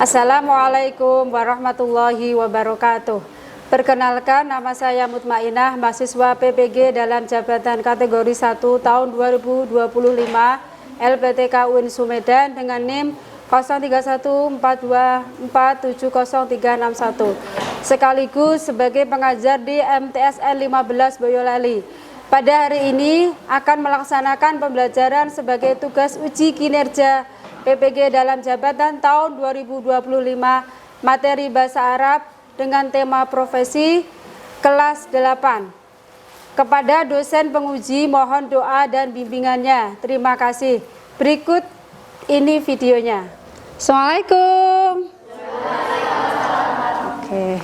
Assalamualaikum warahmatullahi wabarakatuh. Perkenalkan, nama saya Mutmainah, mahasiswa PPG dalam jabatan kategori 1 tahun 2025 LPTK UIN Sumedang dengan NIM 0314247031 sekaligus sebagai pengajar di MTSN 15 Boyolali. Pada hari ini akan melaksanakan pembelajaran sebagai tugas uji kinerja PPG dalam jabatan tahun 2025 materi bahasa Arab dengan tema profesi kelas 8. Kepada dosen penguji mohon doa dan bimbingannya. Terima kasih. Berikut ini videonya. Assalamualaikum. Oke.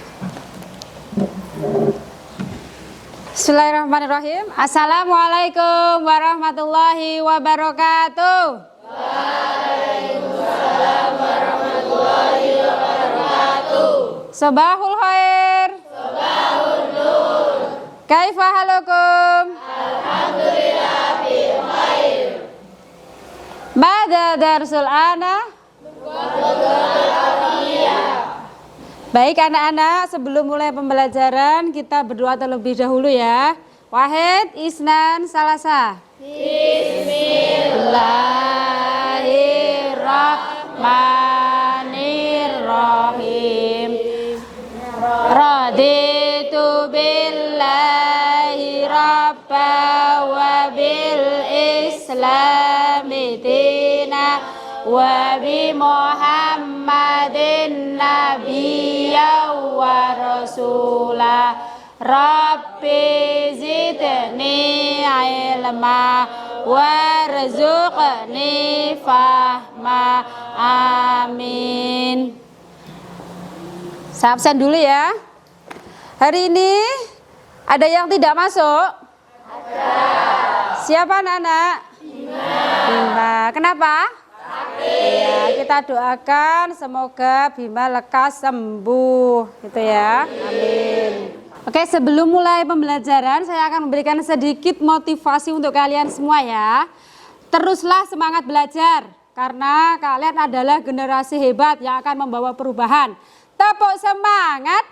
Bismillahirrahmanirrahim. Assalamualaikum warahmatullahi wabarakatuh. Waalaikumsalam warahmatullahi wabarakatuh. Sabahul khair. Sabahul nur. Kaifa halukum? Alhamdulillah bil khair. Mada darsul ana? Baik anak-anak, sebelum mulai pembelajaran kita berdoa terlebih dahulu ya. Wahid, isnan, salasa. Bismillahirrahmanirrahim. Raditu billahi rabba wa bil islami dina wa bi Muhammadin nabiyya wa rasula. Rabbi zidni ilma warzuqni fahma. Amin. Saya absen dulu ya. Hari ini ada yang tidak masuk? Ada. Siapa anak-anak? Bima. Kenapa? Ya, kita doakan semoga Bima lekas sembuh gitu ya. Amin. Oke, sebelum mulai pembelajaran saya akan memberikan sedikit motivasi untuk kalian semua ya. Teruslah semangat belajar karena kalian adalah generasi hebat yang akan membawa perubahan. Tepuk semangat.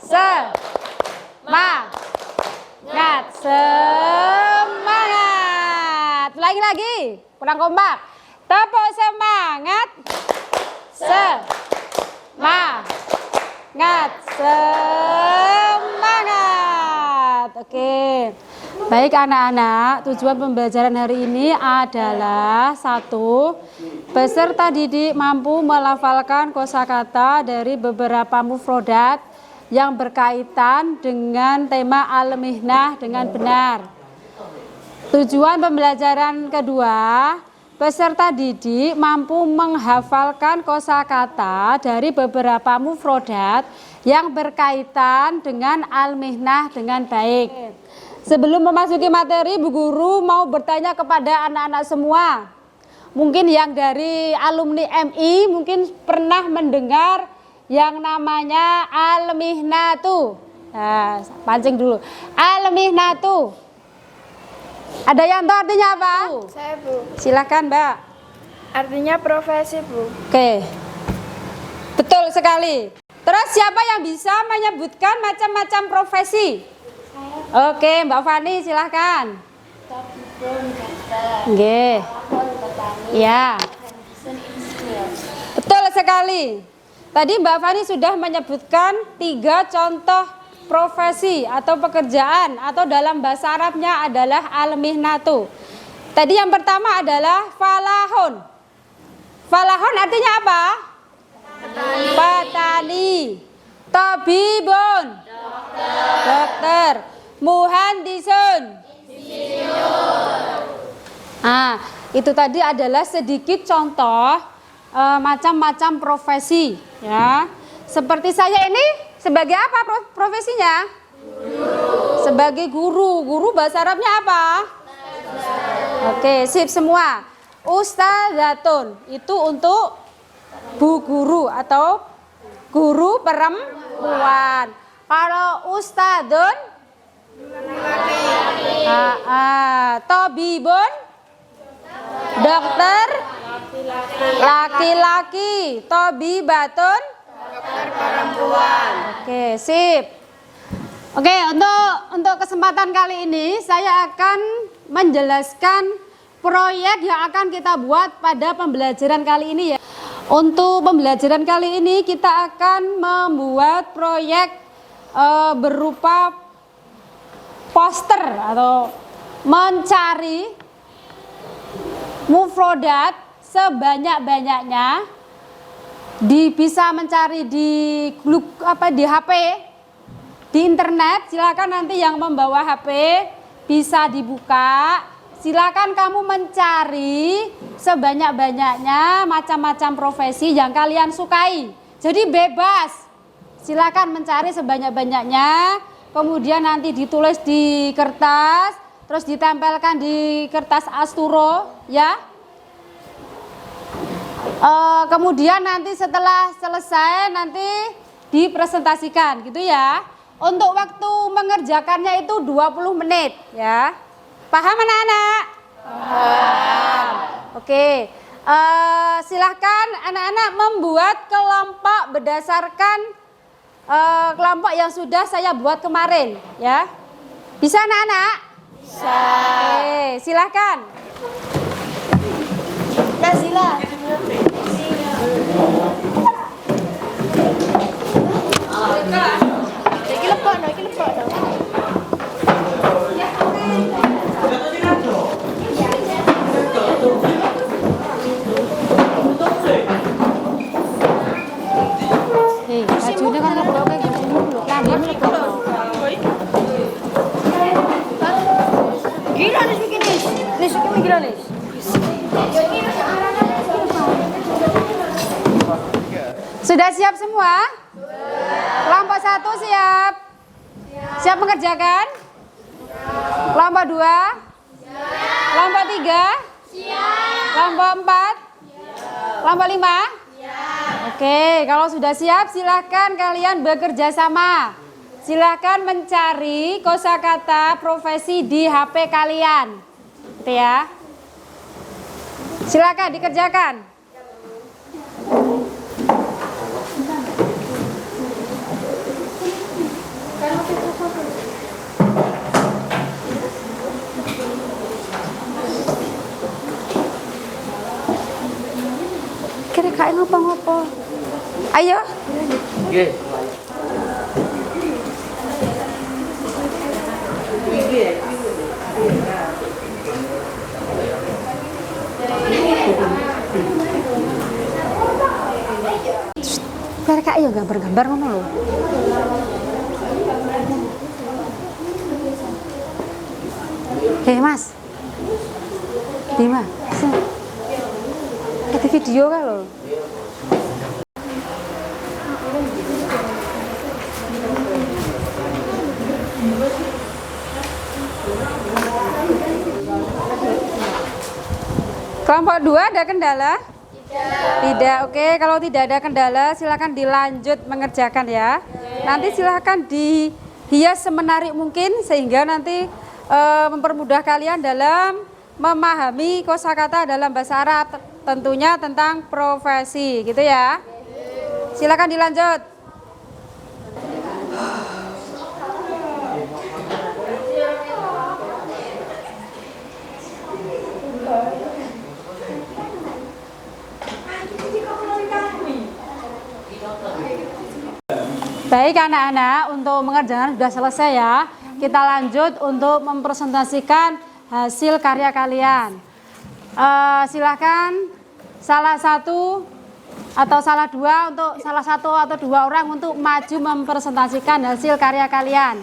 Semangat. Semangat. Lagi-lagi, kurang kompak. Tepuk semangat. Semangat. Semangat. Oke. Baik anak-anak, tujuan pembelajaran hari ini adalah 1. Peserta didik mampu melafalkan kosakata dari beberapa mufrodat yang berkaitan dengan tema al-mihnah dengan benar. Tujuan pembelajaran kedua, peserta didik mampu menghafalkan kosakata dari beberapa mufrodat yang berkaitan dengan al-mihnah dengan baik. Sebelum memasuki materi, Bu Guru mau bertanya kepada anak-anak semua. Mungkin yang dari alumni MI mungkin pernah mendengar yang namanya al-mihnatu. Nah, pancing dulu. Al-mihnatu. Ada yang tahu artinya apa? Saya, Bu. Silakan, Mbak. Artinya profesi, Bu. Oke. Betul sekali. Terus siapa yang bisa menyebutkan macam-macam profesi? Oke, Mbak Fani silahkan. Oke. Ya. Betul sekali. Tadi Mbak Fani sudah menyebutkan 3 contoh profesi atau pekerjaan atau dalam bahasa Arabnya adalah al-mihnatu. Tadi yang pertama adalah falahun. Falahun artinya apa? Petani. Tabibun. Dokter. Muhandisun. Nah, itu tadi adalah sedikit contoh macam-macam profesi ya. Seperti saya ini sebagai apa profesinya? Guru. Sebagai guru. Guru bahasa Arabnya apa? Oke, sip semua. Ustadzatun itu untuk bu guru atau guru perempuan. Kalau ustadzun tabibun dokter Laki-laki. Tobibatun? Dokter perempuan. Oke, sip. Oke, untuk kesempatan kali ini saya akan menjelaskan proyek yang akan kita buat pada pembelajaran kali ini ya. Untuk pembelajaran kali ini kita akan membuat proyek berupa poster atau mencari mufrodat sebanyak-banyaknya. Bisa mencari di HP, di internet. Silakan nanti yang membawa HP bisa dibuka. Silakan kamu mencari sebanyak-banyaknya macam-macam profesi yang kalian sukai. Jadi bebas. Silakan mencari sebanyak-banyaknya. Kemudian nanti ditulis di kertas, terus ditempelkan di kertas asturo, ya. Kemudian nanti setelah selesai nanti dipresentasikan, gitu ya. Untuk waktu mengerjakannya itu 20 menit, ya. Paham anak-anak? Paham. Oke, silahkan anak-anak membuat kelompok berdasarkan kelompok yang sudah saya buat kemarin, ya. Bisa anak-anak? Bisa. Oke, silahkan. Nazila. Iki lepokno. Bajunya kan lebok kayak gini dulu. Lambinya lebok. Gila nih bikin nih. Nih bikin gila nih. Sudah siap semua? Kelompok 1 siap? Siap mengerjakan? Kelompok 2? Kelompok 3? Kelompok 4? Kelompok 5? Oke, kalau sudah siap silahkan kalian bekerja sama. Silahkan mencari kosakata profesi di HP kalian. Gitu ya. Silahkan dikerjakan. Kira-kira ngopo-ngopo. Ayo. Nggih. Kira-kira ayo gambar-gambar ngono lho. Hei Mas. Bima, sini. Ada video kan lho. Kelompok 2 ada kendala? Tidak. Oke, kalau tidak ada kendala silakan dilanjut mengerjakan ya. Nanti silakan dihias semenarik mungkin sehingga nanti mempermudah kalian dalam memahami kosakata dalam bahasa Arab, tentunya tentang profesi, gitu ya. Silakan dilanjut. Baik anak-anak, untuk mengerjakan sudah selesai ya. Kita lanjut untuk mempresentasikan hasil karya kalian. Silahkan salah satu atau salah dua untuk salah satu atau dua orang untuk maju mempresentasikan hasil karya kalian.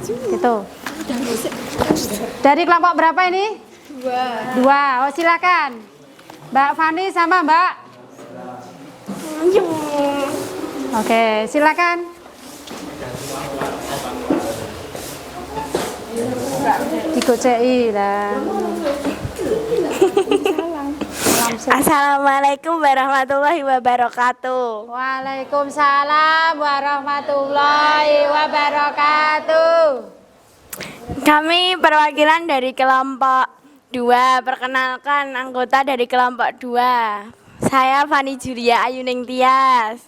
Gitu. Dari kelompok berapa ini? Dua. Oh silakan. Mbak Fani sama Mbak. Oke, silakan. Digoceki lah. Assalamualaikum warahmatullahi wabarakatuh. Waalaikumsalam warahmatullahi wabarakatuh. Kami perwakilan dari kelompok 2. Perkenalkan anggota dari kelompok 2. Saya Fani Julia Ayuning Tias.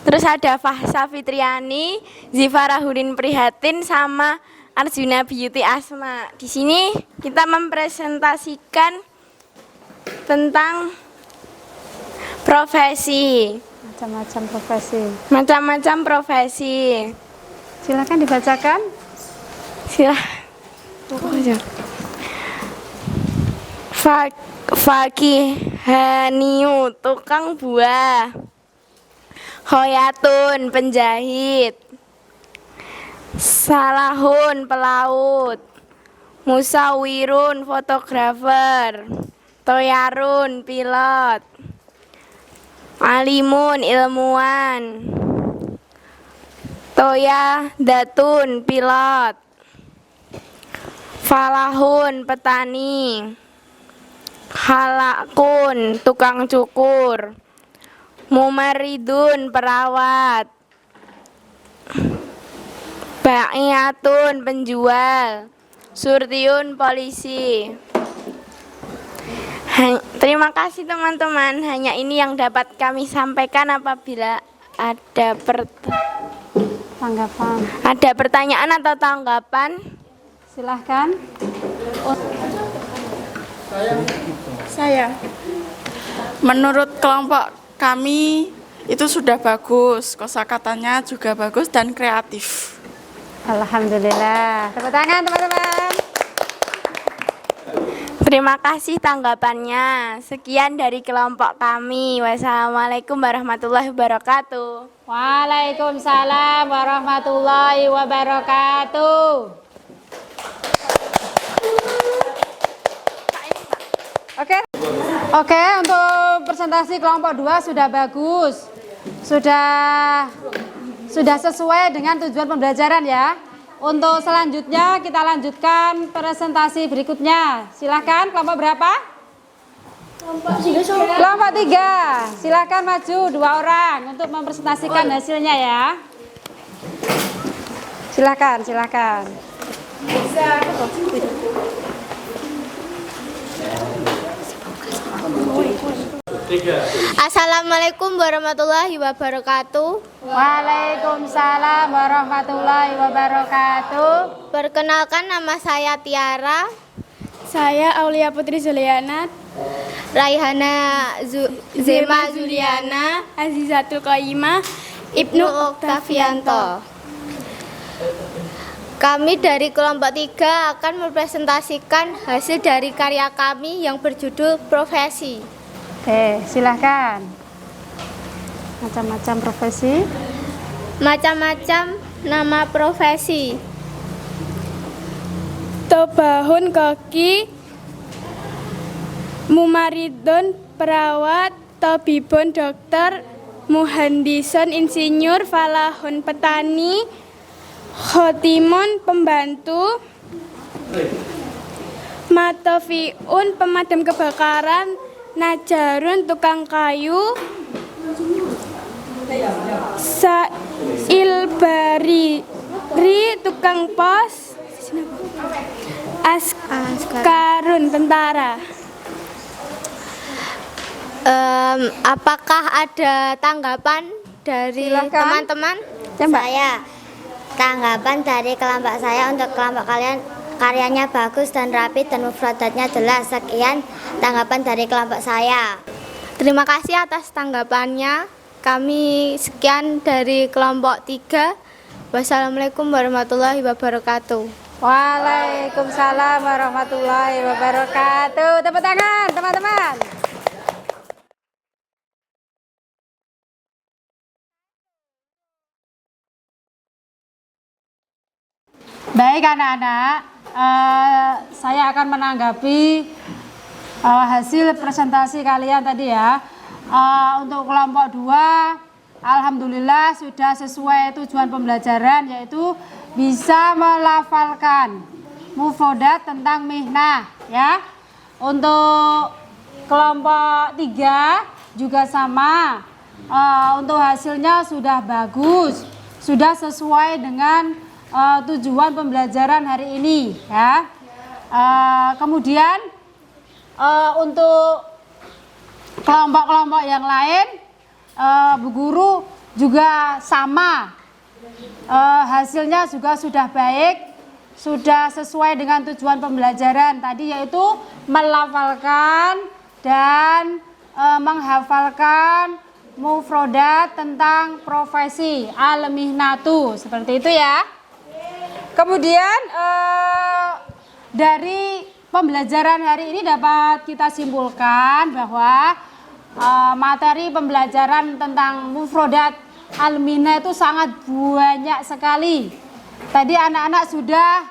Terus ada Fahsa Fitriani, Zifara Hurin Prihatin, sama Arjuna Beauty Asma. Di sini kita mempresentasikan tentang profesi. Macam-macam profesi. Macam-macam profesi. Silakan dibacakan. Fakihaniu, tukang buah. Khoyatun, penjahit. Salahun, pelaut. Musawirun, fotografer. Toyarun, pilot. Alimun, ilmuwan. Toya datun, pilot. Falahun, petani. Halakun, tukang cukur. Mumaridun, perawat. Ba'iyatun, penjual. Surtiun, polisi. Terima kasih teman-teman. Hanya ini yang dapat kami sampaikan. Apabila ada Tanggapan. pertanyaan atau tanggapan, Silahkan. Saya, menurut kelompok kami itu sudah bagus, kosakatanya juga bagus dan kreatif. Alhamdulillah. Tepuk tangan teman-teman. terima kasih tanggapannya. Sekian dari kelompok kami. Wassalamualaikum warahmatullahi wabarakatuh. Waalaikumsalam warahmatullahi wabarakatuh. Oke, untuk presentasi kelompok 2 sudah bagus. Sudah sesuai dengan tujuan pembelajaran ya. Untuk selanjutnya kita lanjutkan presentasi berikutnya. Silakan kelompok berapa? Kelompok 3. Silakan maju 2 orang untuk mempresentasikan hasilnya ya. Silakan. Assalamualaikum warahmatullahi wabarakatuh. Waalaikumsalam warahmatullahi wabarakatuh. Perkenalkan, nama saya Tiara. Saya Aulia Putri Zuliana, Raihana Zema Zuliana, Azizatul Qayyimah, Ibnu Oktavianto. Kami dari kelompok 3 akan mempresentasikan hasil dari karya kami yang berjudul Profesi. Oke, silahkan. Macam-macam profesi. Macam-macam nama profesi. Tobahun koki, Mumaridun perawat, Tobibun dokter, Muhandison insinyur, Falahun petani, Khotimun pembantu, Matofiun pemadam kebakaran, Najarun tukang kayu, Sailbari tukang pos, Askarun tentara. Apakah ada tanggapan dari teman-teman? Saya, tanggapan dari kelompok saya untuk kelompok kalian, karyanya bagus dan rapi dan mufradatnya jelas. Sekian tanggapan dari kelompok saya. Terima kasih atas tanggapannya. Kami sekian dari kelompok 3. Wassalamualaikum warahmatullahi wabarakatuh. Waalaikumsalam warahmatullahi wabarakatuh. Tepuk tangan teman-teman. Baik anak-anak, saya akan menanggapi hasil presentasi kalian tadi ya. Untuk kelompok 2, alhamdulillah sudah sesuai tujuan pembelajaran, yaitu bisa melafalkan mufrodat tentang mihnah ya. Untuk kelompok 3 juga sama. Untuk hasilnya sudah bagus, sudah sesuai dengan tujuan pembelajaran hari ini ya. Kemudian untuk kelompok-kelompok yang lain, Bu Guru juga sama, hasilnya juga sudah baik, sudah sesuai dengan tujuan pembelajaran tadi, yaitu melafalkan dan menghafalkan mufrodat tentang profesi al-mihnatu, seperti itu ya. Kemudian dari pembelajaran hari ini dapat kita simpulkan bahwa materi pembelajaran tentang mufrodat al-mihnah itu sangat banyak sekali. Tadi anak-anak sudah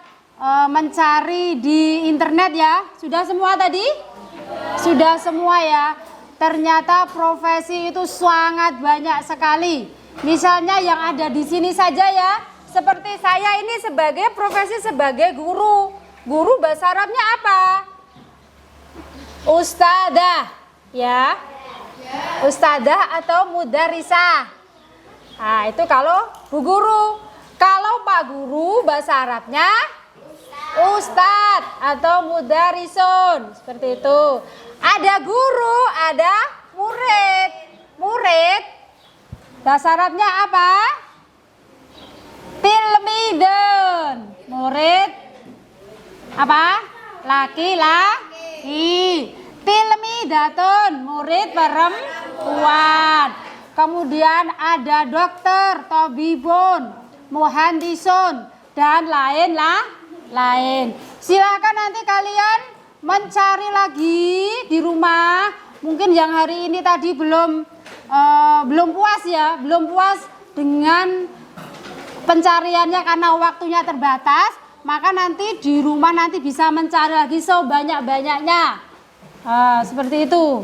mencari di internet ya, sudah semua tadi? Sudah semua ya. Ternyata profesi itu sangat banyak sekali. Misalnya yang ada di sini saja ya, seperti saya ini sebagai profesi sebagai guru. Guru bahasa Arabnya apa? Ustadzah, ya. Ustadzah atau mudarisah. Nah, itu kalau Bu Guru. Kalau Pak Guru bahasa Arabnya ustadz atau mudarisun, seperti itu. Ada guru, ada murid. Murid bahasa Arabnya apa? Tilmidun. Murid apa? Laki-laki. Tilmidatun, murid perempuan. Kemudian ada dokter, tabibun, muhandisun, dan lain. Silakan nanti kalian mencari lagi di rumah. Mungkin yang hari ini tadi belum puas ya, belum puas dengan pencariannya karena waktunya terbatas. Maka nanti di rumah nanti bisa mencari lagi sebanyak-banyaknya. Seperti itu.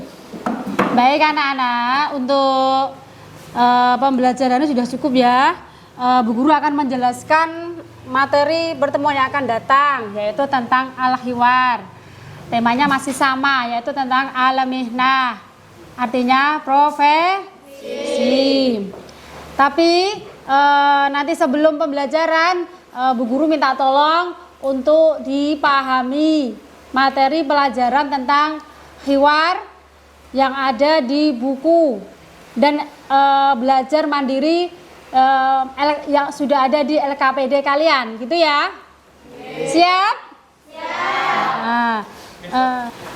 Baik anak-anak, untuk pembelajarannya sudah cukup ya. Bu Guru akan menjelaskan materi pertemuan yang akan datang, yaitu tentang al-hiwar. Temanya masih sama, yaitu tentang al-mihnah, artinya profesi. Tapi nanti sebelum pembelajaran, Bu Guru minta tolong untuk dipahami materi pelajaran tentang hiwar yang ada di buku dan belajar mandiri yang sudah ada di LKPD kalian, gitu ya. Siap? Siap.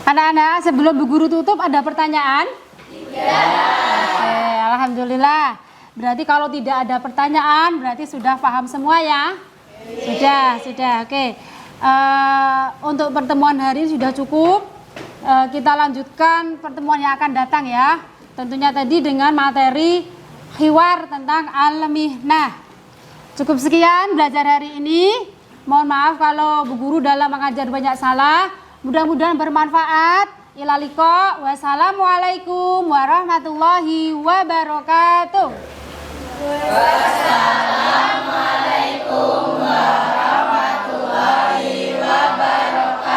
Anak-anak, sebelum Bu Guru tutup ada pertanyaan? Oke, alhamdulillah. Berarti kalau tidak ada pertanyaan berarti sudah paham semua ya? Sudah. Oke. Untuk pertemuan hari ini sudah cukup. Kita lanjutkan pertemuan yang akan datang ya. Tentunya tadi dengan materi hiwar tentang al-mihnah. Cukup sekian belajar hari ini. Mohon maaf kalau Bu Guru dalam mengajar banyak salah. Mudah-mudahan bermanfaat. Ila liqa. Wassalamualaikum warahmatullahi wabarakatuh. Wassalamualaikum warahmatullahi wabarakatuh.